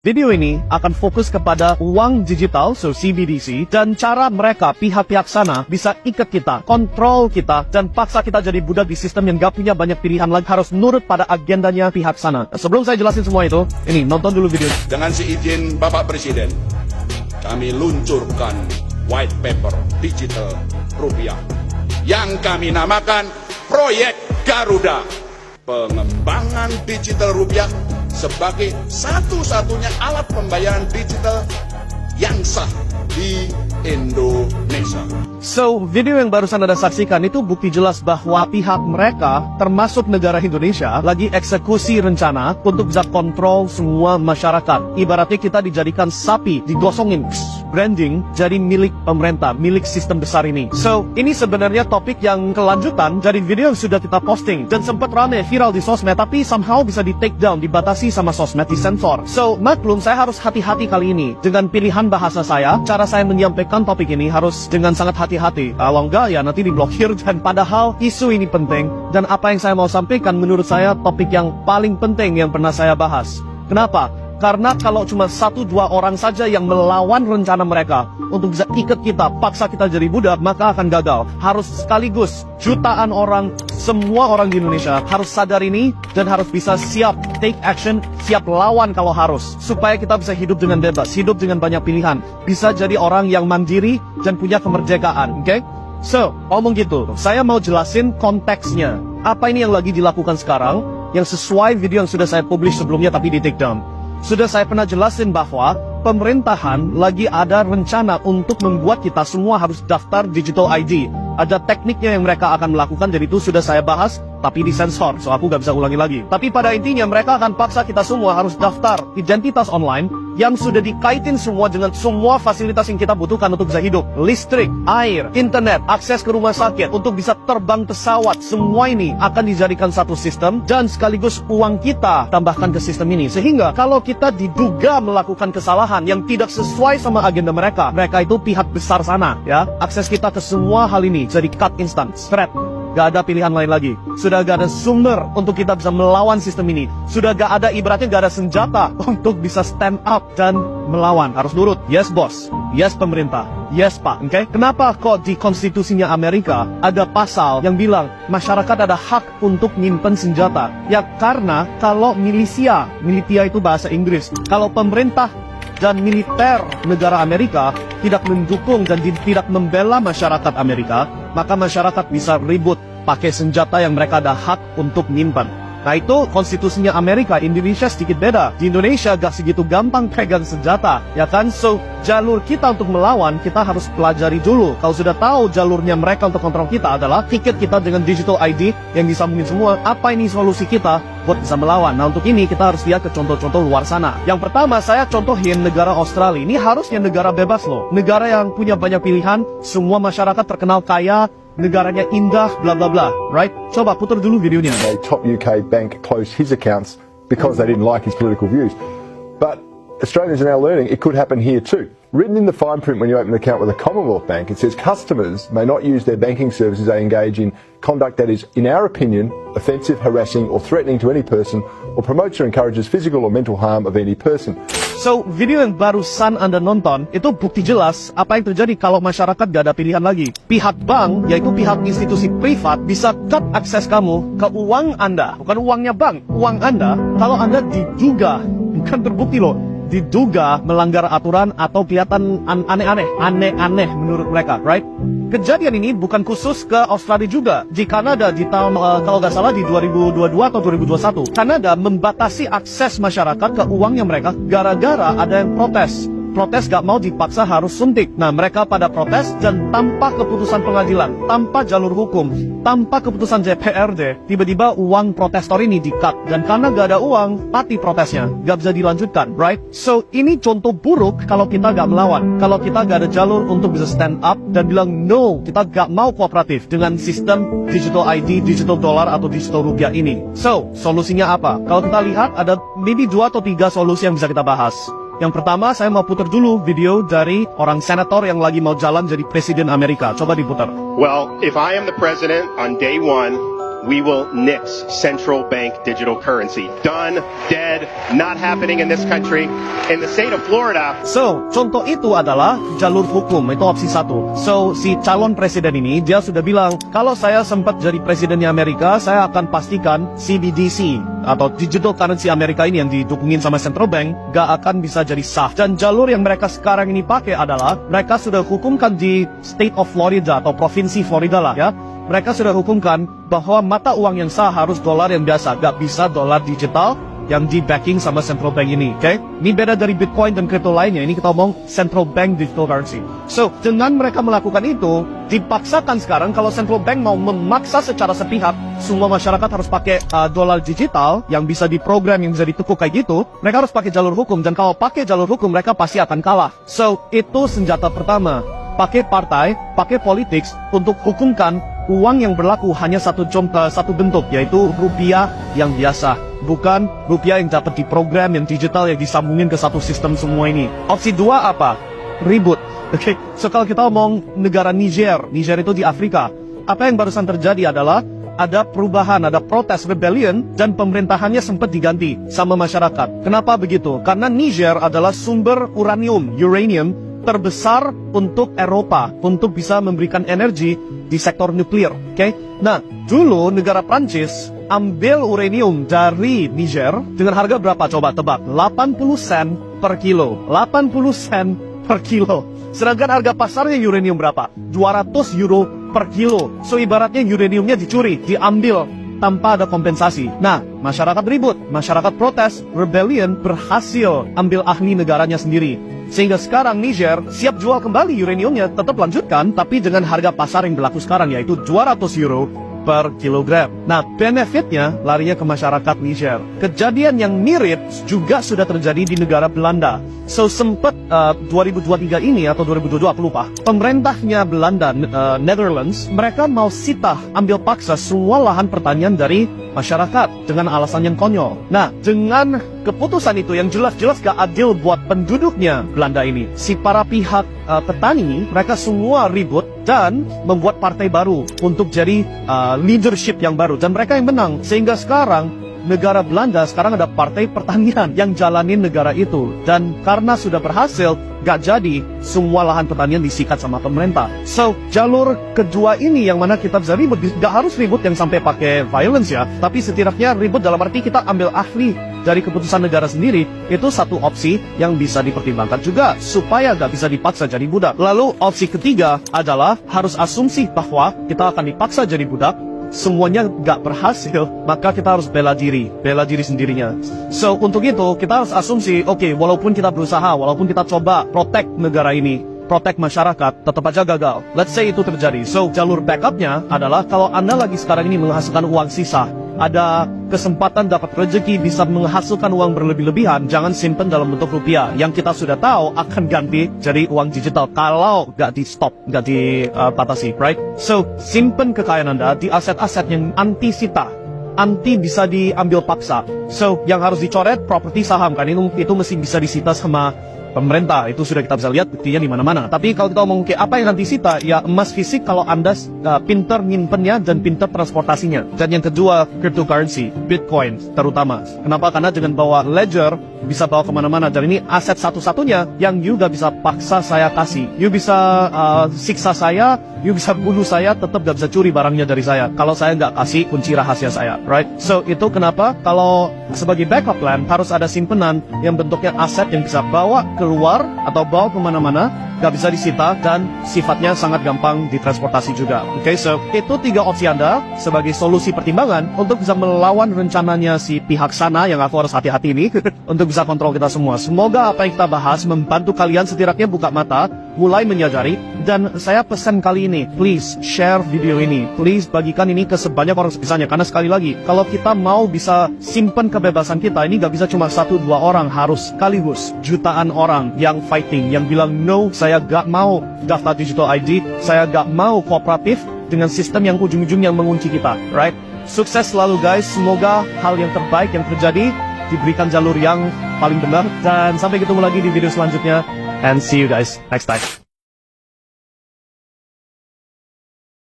Video ini akan fokus kepada uang digital, so CBDC, dan cara mereka, pihak-pihak sana, bisa ikat kita, kontrol kita, dan paksa kita jadi budak di sistem yang gak punya banyak pilihan lagi, harus nurut pada agendanya pihak sana. Sebelum saya jelasin semua itu, ini, nonton dulu video. Dengan seizin Bapak Presiden, kami luncurkan white paper digital rupiah yang kami namakan Proyek Garuda. Pengembangan digital rupiah sebagai satu-satunya alat pembayaran digital yang sah di Indonesia. So, video yang barusan Anda saksikan itu bukti jelas bahwa pihak mereka, termasuk negara Indonesia, lagi eksekusi rencana untuk bisa kontrol semua masyarakat. Ibaratnya kita dijadikan sapi, digosongin, branding, jadi milik pemerintah, milik sistem besar ini. So, ini sebenarnya topik yang kelanjutan dari video yang sudah kita posting, dan sempat rame viral di sosmed, tapi somehow bisa di take down, dibatasi sama sosmed, disensor. So, maklum saya harus hati-hati kali ini, dengan pilihan bahasa saya, cara saya menyampaikan topik ini harus dengan sangat hati-hati. Kalau enggak ya nanti diblokir, dan padahal isu ini penting, dan apa yang saya mau sampaikan menurut saya topik yang paling penting yang pernah saya bahas. Kenapa? Karena kalau cuma 1-2 orang saja yang melawan rencana mereka untuk bisa ikat kita, paksa kita jadi budak, maka akan gagal. Harus sekaligus jutaan orang, semua orang di Indonesia harus sadar ini dan harus bisa siap take action, siap lawan kalau harus, supaya kita bisa hidup dengan bebas, hidup dengan banyak pilihan, bisa jadi orang yang mandiri dan punya kemerdekaan. Oke? So, ngomong gitu, saya mau jelasin konteksnya. Apa ini yang lagi dilakukan sekarang, yang sesuai video yang sudah saya publish sebelumnya tapi di take down. Sudah saya pernah jelasin bahwa pemerintahan lagi ada rencana untuk membuat kita semua harus daftar digital ID. Ada tekniknya yang mereka akan melakukan, jadi itu sudah saya bahas, tapi disensor, so aku gak bisa ulangi lagi. Tapi pada intinya mereka akan paksa kita semua harus daftar identitas online yang sudah dikaitin semua dengan semua fasilitas yang kita butuhkan untuk bisa hidup. Listrik, air, internet, akses ke rumah sakit, untuk bisa terbang pesawat, semua ini akan dijadikan satu sistem, dan sekaligus uang kita tambahkan ke sistem ini. Sehingga kalau kita diduga melakukan kesalahan yang tidak sesuai sama agenda mereka, mereka itu pihak besar sana, ya, akses kita ke semua hal ini jadi cut instant, straight. Gak ada pilihan lain lagi. Sudah gak ada sumber untuk kita bisa melawan sistem ini. Sudah gak ada, ibaratnya gak ada senjata untuk bisa stand up dan melawan. Harus nurut. Yes bos, yes pemerintah, yes pak. Oke? Kenapa kok di konstitusinya Amerika ada pasal yang bilang masyarakat ada hak untuk nyimpen senjata? Ya karena kalau militia itu bahasa Inggris, kalau pemerintah dan militer negara Amerika tidak mendukung dan tidak membela masyarakat Amerika, maka masyarakat bisa ribut pakai senjata yang mereka ada hak untuk nyimpan. Nah itu konstitusinya Amerika. Indonesia sedikit beda. Di Indonesia gak segitu gampang pegang senjata, ya kan? So, jalur kita untuk melawan, kita harus pelajari dulu. Kalau sudah tahu jalurnya mereka untuk kontrol kita adalah tiket kita dengan digital ID yang disambungin semua, apa ini solusi kita buat bisa melawan? Nah untuk ini kita harus lihat ke contoh-contoh luar sana. Yang pertama saya contohin negara Australia. Ini harusnya negara bebas loh. Negara yang punya banyak pilihan, semua masyarakat terkenal kaya, negaranya indah, bla bla bla, right? Coba putar dulu videonya. A top UK bank closed his accounts because they didn't like his political views. But Australians are now learning it could happen here too. Written in the fine print when you open an account with a Commonwealth Bank, it says customers may not use their banking services they engage in conduct that is, in our opinion, offensive, harassing or threatening to any person or promotes or encourages physical or mental harm of any person. So, video yang barusan Anda nonton, itu bukti jelas apa yang terjadi kalau masyarakat gak ada pilihan lagi. Pihak bank, yaitu pihak institusi privat, bisa cut akses kamu ke uang Anda. Bukan uangnya bank, uang Anda, kalau Anda diduga, bukan terbukti loh, diduga melanggar aturan atau kelihatan aneh-aneh menurut mereka, right? Kejadian ini bukan khusus ke Australia juga. Di Kanada di tahun, kalau nggak salah di 2022 atau 2021, Kanada membatasi akses masyarakat ke uangnya mereka gara-gara ada yang protes. Protes gak mau dipaksa harus suntik. Nah mereka pada protes dan tanpa keputusan pengadilan, tanpa jalur hukum, tanpa keputusan DPRD, tiba-tiba uang protestor ini di-cut. Dan karena gak ada uang, mati protesnya, gak bisa dilanjutkan, right? So ini contoh buruk kalau kita gak melawan, kalau kita gak ada jalur untuk bisa stand up dan bilang no, kita gak mau kooperatif dengan sistem digital ID, digital dollar atau digital rupiah ini. So solusinya apa? Kalau kita lihat ada maybe 2 atau 3 solusi yang bisa kita bahas. Yang pertama, saya mau putar dulu video dari orang senator yang lagi mau jalan jadi presiden Amerika. Coba diputar. Well, if I am the president on day one, we will nix central bank digital currency. Done, dead, not happening in this country. In the state of Florida. So, contoh itu adalah jalur hukum, itu opsi 1. So, si calon presiden ini, dia sudah bilang, kalau saya sempat jadi presidennya Amerika, saya akan pastikan CBDC, atau digital currency Amerika ini yang didukungin sama central bank, gak akan bisa jadi sah. Dan jalur yang mereka sekarang ini pakai adalah, mereka sudah hukumkan di state of Florida, atau provinsi Florida lah ya, mereka sudah hukumkan bahwa mata uang yang sah harus dolar yang biasa, gak bisa dolar digital yang di backing sama central bank ini, oke? Ini beda dari Bitcoin dan kripto lainnya, ini kita ngomong central bank digital currency. So, dengan mereka melakukan itu, dipaksakan sekarang kalau central bank mau memaksa secara sepihak, semua masyarakat harus pakai dolar digital yang bisa diprogram, yang bisa ditekuk kayak gitu, mereka harus pakai jalur hukum, dan kalau pakai jalur hukum, mereka pasti akan kalah. So, itu senjata pertama. Pakai partai, pakai politik untuk hukumkan uang yang berlaku hanya satu bentuk, yaitu rupiah yang biasa, bukan rupiah yang dapat diprogram, yang digital, yang disambungin ke satu sistem semua ini. Opsi 2 apa? Ribut. Oke, so kalau kita ngomong negara Niger itu di Afrika, apa yang barusan terjadi adalah ada perubahan, ada protes, rebellion, dan pemerintahannya sempat diganti sama masyarakat. Kenapa begitu? Karena Niger adalah sumber uranium terbesar untuk Eropa, untuk bisa memberikan energi di sektor nuklir, oke? Nah, dulu negara Prancis ambil uranium dari Niger dengan harga berapa? Coba tebak, 80 sen per kilo. 80 sen per kilo. Sedangkan harga pasarnya uranium berapa? 200 euro per kilo. So, ibaratnya uraniumnya dicuri, diambil tanpa ada kompensasi. Nah, masyarakat ribut, masyarakat protes, rebellion, berhasil ambil ahli negaranya sendiri. Sehingga sekarang Niger siap jual kembali uraniumnya, tetap lanjutkan, tapi dengan harga pasar yang berlaku sekarang, yaitu 200 euro per kilogram. Nah, benefitnya larinya ke masyarakat Niger. Kejadian yang mirip juga sudah terjadi di negara Belanda. So, sempat 2023 ini atau 2022, aku lupa, pemerintahnya Belanda, Netherlands, mereka mau sita, ambil paksa semua lahan pertanian dari masyarakat dengan alasan yang konyol. Nah, dengan keputusan itu yang jelas-jelas gak adil buat penduduknya Belanda ini, si para pihak petani, mereka semua ribut dan membuat partai baru untuk jadi leadership yang baru, dan mereka yang menang. Sehingga sekarang negara Belanda sekarang ada partai pertanian yang jalanin negara itu, dan karena sudah berhasil, gak jadi semua lahan pertanian disikat sama pemerintah. So, jalur kedua ini yang mana kita bisa ribut, gak harus ribut yang sampai pakai violence ya, tapi setidaknya ribut dalam arti kita ambil ahli dari keputusan negara sendiri, itu satu opsi yang bisa dipertimbangkan juga, supaya gak bisa dipaksa jadi budak. Lalu opsi ketiga adalah harus asumsi bahwa kita akan dipaksa jadi budak, semuanya gak berhasil, maka kita harus bela diri sendirinya. So, untuk itu, kita harus asumsi, oke, walaupun kita berusaha, walaupun kita coba protect negara ini, protect masyarakat, tetap aja gagal. Let's say itu terjadi. So, jalur backupnya adalah, kalau Anda lagi sekarang ini menghasilkan uang sisa, ada kesempatan dapat rezeki bisa menghasilkan uang berlebih-lebihan, jangan simpen dalam bentuk rupiah, yang kita sudah tahu akan ganti jadi uang digital kalau gak di stop, gak dibatasi, right? So, simpen kekayaan Anda di aset-aset yang anti sita, anti bisa diambil paksa. So, yang harus dicoret properti saham, kan itu mesti bisa disita sama pemerintah. Itu sudah kita bisa lihat buktinya di mana-mana. Tapi kalau kita ngomong apa yang nanti sita, ya emas fisik kalau Anda pinter nyimpennya dan pinter transportasinya. Dan yang kedua, cryptocurrency, Bitcoin terutama. Kenapa? Karena dengan bawa ledger bisa bawa kemana-mana, dan ini aset satu-satunya yang you gak bisa paksa saya kasih. You bisa siksa saya, you bisa bunuh saya, tetap gak bisa curi barangnya dari saya kalau saya gak kasih kunci rahasia saya, right? So, itu kenapa kalau sebagai backup plan harus ada simpenan yang bentuknya aset yang bisa bawa keluar atau bawa kemana-mana, gak bisa disita, dan sifatnya sangat gampang ditransportasi juga. Oke, so itu 3 opsi Anda sebagai solusi pertimbangan untuk bisa melawan rencananya si pihak sana yang aku harus hati-hati ini untuk bisa kontrol kita semua. Semoga apa yang kita bahas membantu kalian setidaknya buka mata, mulai menyadari, dan saya pesan kali ini, please share video ini, please bagikan ini ke sebanyak orang sebisanya, karena sekali lagi, kalau kita mau bisa simpen kebebasan kita, ini gak bisa cuma 1-2 orang, harus sekaligus jutaan orang yang fighting, yang bilang no, saya gak mau daftar digital ID, saya gak mau kooperatif dengan sistem yang ujung-ujungnya mengunci kita, right? Sukses selalu guys, semoga hal yang terbaik yang terjadi diberikan jalur yang paling benar, dan sampai ketemu lagi di video selanjutnya, and see you guys next time.